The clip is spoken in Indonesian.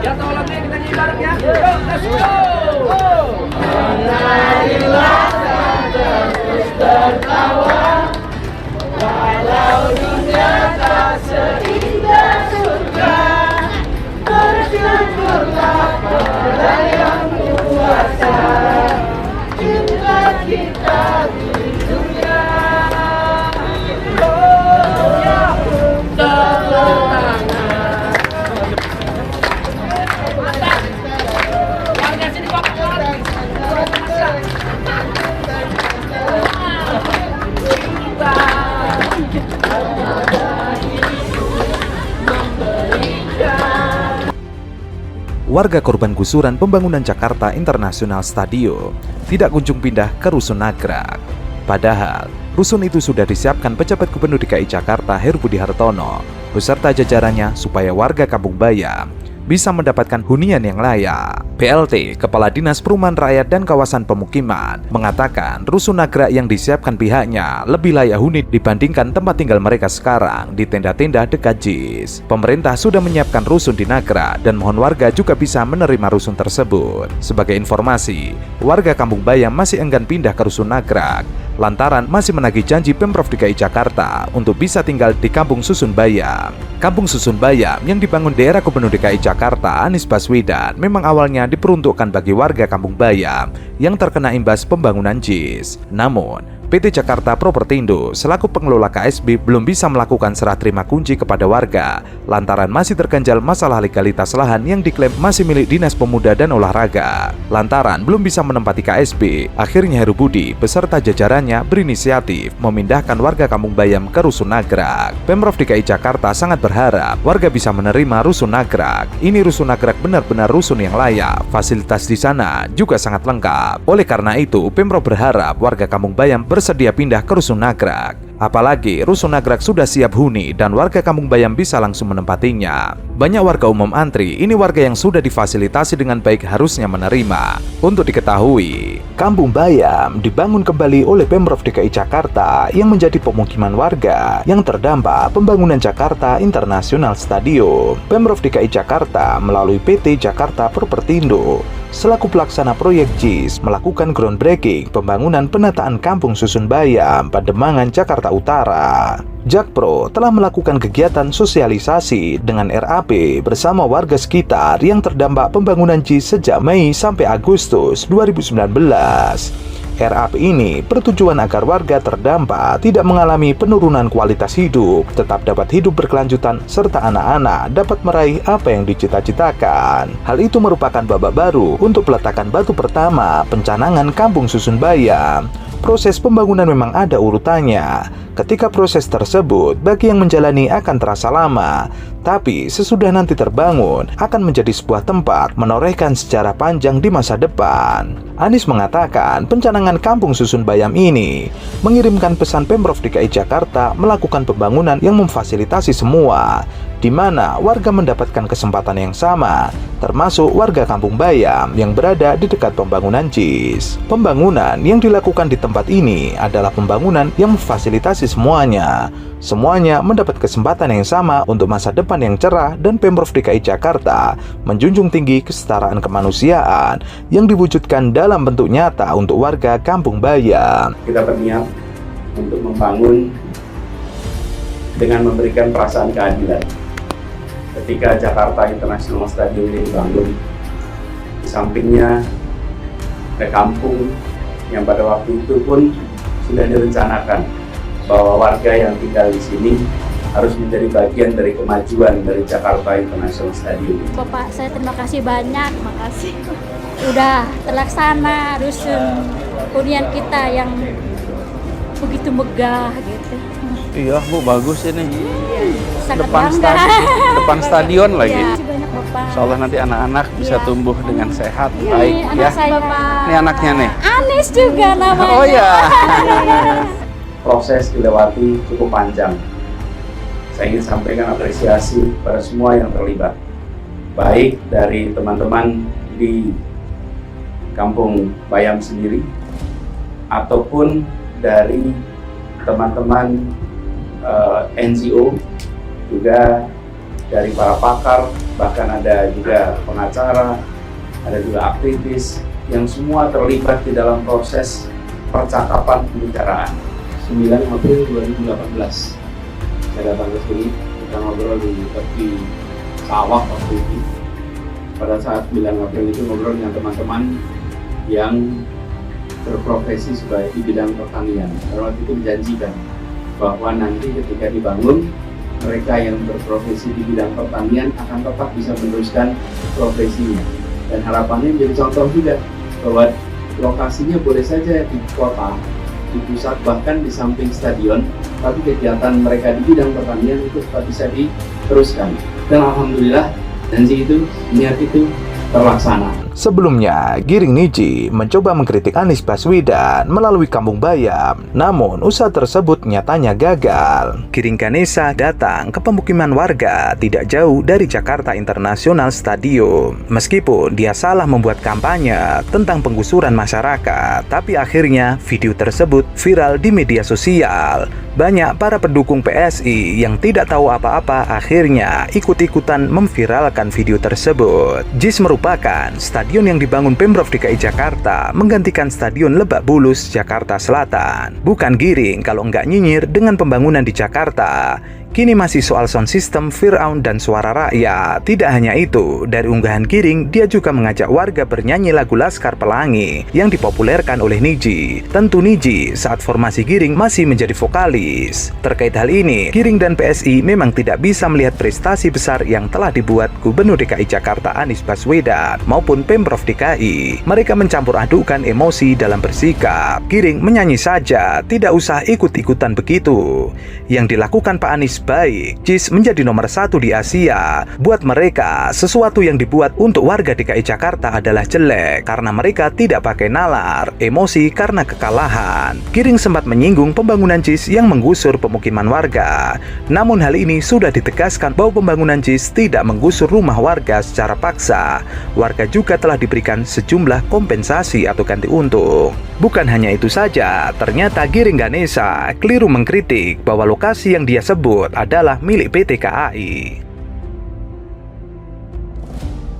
Ya tolong kita nyanyi bareng ya. Let's go. Menarilah dan terus tertawa, walau dunia tak seindah surga. Bersyukurlah pada yang kuasa, cinta kita di dunia. Oh ya, tepuk tangan. Warga korban gusuran pembangunan Jakarta International Stadium tidak kunjung pindah ke Rusun Nagrak. Padahal, rusun itu sudah disiapkan pejabat Gubernur DKI Jakarta Heru Budi Hartono beserta jajarannya supaya warga Kampung Bayam bisa mendapatkan hunian yang layak. PLT, Kepala Dinas Perumahan Rakyat dan Kawasan Pemukiman, mengatakan Rusun Nagrak yang disiapkan pihaknya lebih layak huni dibandingkan tempat tinggal mereka sekarang di tenda-tenda dekat JIS. Pemerintah sudah menyiapkan rusun di Nagrak dan mohon warga juga bisa menerima rusun tersebut. Sebagai informasi, warga Kampung Bayam masih enggan pindah ke Rusun Nagrak lantaran masih menagih janji Pemprov DKI Jakarta untuk bisa tinggal di Kampung Susun Bayam. Kampung Susun Bayam yang dibangun di era Gubernur DKI Jakarta Anies Baswedan memang awalnya diperuntukkan bagi warga Kampung Bayam yang terkena imbas pembangunan JIS. Namun, PT Jakarta Propertindo selaku pengelola KSB belum bisa melakukan serah terima kunci kepada warga lantaran masih terganjal masalah legalitas lahan yang diklaim masih milik Dinas Pemuda dan Olahraga. Lantaran belum bisa menempati KSB, akhirnya Heru Budi beserta jajarannya berinisiatif memindahkan warga Kampung Bayam ke Rusun Nagrak. Pemprov DKI Jakarta sangat berharap warga bisa menerima Rusun Nagrak. Ini Rusun Nagrak benar-benar rusun yang layak, fasilitas di sana juga sangat lengkap. Oleh karena itu, Pemprov berharap warga Kampung Bayam bersedia pindah ke Rusun Nagrak. Apalagi Rusun Nagrak sudah siap huni dan warga Kampung Bayam bisa langsung menempatinya. Banyak warga umum antri, ini warga yang sudah difasilitasi dengan baik harusnya menerima. Untuk diketahui, Kampung Bayam dibangun kembali oleh Pemprov DKI Jakarta yang menjadi pemukiman warga yang terdampak pembangunan Jakarta International Stadium. Pemprov DKI Jakarta melalui PT Jakarta Propertindo selaku pelaksana proyek JIS melakukan groundbreaking pembangunan penataan Kampung Susun Bayam, Pademangan, Jakarta Utara. Jakpro telah melakukan kegiatan sosialisasi dengan RAP bersama warga sekitar yang terdampak pembangunan JIS sejak Mei sampai Agustus 2019. RAP ini bertujuan agar warga terdampak tidak mengalami penurunan kualitas hidup, tetap dapat hidup berkelanjutan, serta anak-anak dapat meraih apa yang dicita-citakan. Hal itu merupakan babak baru untuk peletakan batu pertama pencanangan Kampung Susun Bayam. Proses pembangunan memang ada urutannya. Ketika proses tersebut, bagi yang menjalani akan terasa lama, tapi sesudah nanti terbangun, akan menjadi sebuah tempat menorehkan sejarah panjang di masa depan. Anies mengatakan pencanangan Kampung Susun Bayam ini mengirimkan pesan Pemprov DKI Jakarta melakukan pembangunan yang memfasilitasi semua, di mana warga mendapatkan kesempatan yang sama, termasuk warga Kampung Bayam yang berada di dekat pembangunan JIS. Pembangunan yang dilakukan di tempat ini adalah pembangunan yang memfasilitasi semuanya. Semuanya mendapat kesempatan yang sama untuk masa depan yang cerah, dan Pemprov DKI Jakarta menjunjung tinggi kesetaraan kemanusiaan yang diwujudkan dalam bentuk nyata untuk warga Kampung Bayam. Kita berniat untuk membangun dengan memberikan perasaan keadilan. Ketika Jakarta International Stadium ini dibangun, di sampingnya ada kampung yang pada waktu itu pun sudah direncanakan bahwa warga yang tinggal di sini harus menjadi bagian dari kemajuan dari Jakarta International Stadium. Bapak, saya terima kasih banyak, makasih. Udah terlaksana rusun hunian kita yang begitu megah gitu. Iya Bu, bagus ini. Sangat Depan stadion lagi. Ya, banyak Bapak. Insya Allah nanti anak-anak bisa Iya. tumbuh dengan sehat, Ini baik anak ya. saya, Bapak. Ini anaknya nih. Anies juga namanya. Oh ya. Proses dilewati cukup panjang. Saya ingin sampaikan apresiasi pada semua yang terlibat, baik dari teman-teman di Kampung Bayam sendiri, ataupun dari teman-teman NGO, juga dari para pakar, bahkan ada juga pengacara, ada juga aktivis yang semua terlibat di dalam proses percakapan pembicaraan. 9 April 2018 saya datang ke sini, kita ngobrol di tepi sawah waktu itu. Pada saat 9 April itu ngobrol dengan teman-teman yang berprofesi sebagai di bidang pertanian. Karena waktu itu dijanjikan bahwa nanti ketika dibangun, mereka yang berprofesi di bidang pertanian akan tetap bisa meneruskan profesinya. Dan harapannya menjadi contoh juga bahwa lokasinya boleh saja di kota, di pusat, bahkan di samping stadion, tapi kegiatan mereka di bidang pertanian itu tetap bisa diteruskan. Dan alhamdulillah, janji itu, niat itu terlaksana. Sebelumnya, Giring Niji mencoba mengkritik Anies Baswedan melalui Kampung Bayam, namun usaha tersebut nyatanya gagal. Giring Ganesha datang ke pemukiman warga tidak jauh dari Jakarta International Stadium. Meskipun dia salah membuat kampanye tentang penggusuran masyarakat, tapi akhirnya video tersebut viral di media sosial. Banyak para pendukung PSI yang tidak tahu apa-apa akhirnya ikut-ikutan memviralkan video tersebut. JIS merupakan stadion yang dibangun Pemprov DKI Jakarta menggantikan Stadion Lebak Bulus, Jakarta Selatan. Bukan Giring kalau nggak nyinyir dengan pembangunan di Jakarta. Kini masih soal sound system, Fir'aun, dan suara rakyat. Tidak hanya itu, dari unggahan Giring, dia juga mengajak warga bernyanyi lagu Laskar Pelangi yang dipopulerkan oleh Niji. Tentu Niji saat formasi Giring masih menjadi vokalis. Terkait hal ini, Giring dan PSI memang tidak bisa melihat prestasi besar yang telah dibuat Gubernur DKI Jakarta Anies Baswedan maupun Pemprov DKI. Mereka mencampur adukan emosi dalam bersikap. Giring menyanyi saja, tidak usah ikut-ikutan begitu. Yang dilakukan Pak Anies baik, JIS menjadi nomor 1 di Asia. Buat mereka, sesuatu yang dibuat untuk warga DKI Jakarta adalah jelek karena mereka tidak pakai nalar, emosi karena kekalahan. Giring sempat menyinggung pembangunan JIS yang menggusur pemukiman warga. Namun hal ini sudah ditegaskan bahwa pembangunan JIS tidak menggusur rumah warga secara paksa. Warga juga telah diberikan sejumlah kompensasi atau ganti untung. Bukan hanya itu saja, ternyata Giring Ganesha keliru mengkritik bahwa lokasi yang dia sebut adalah milik PT KAI.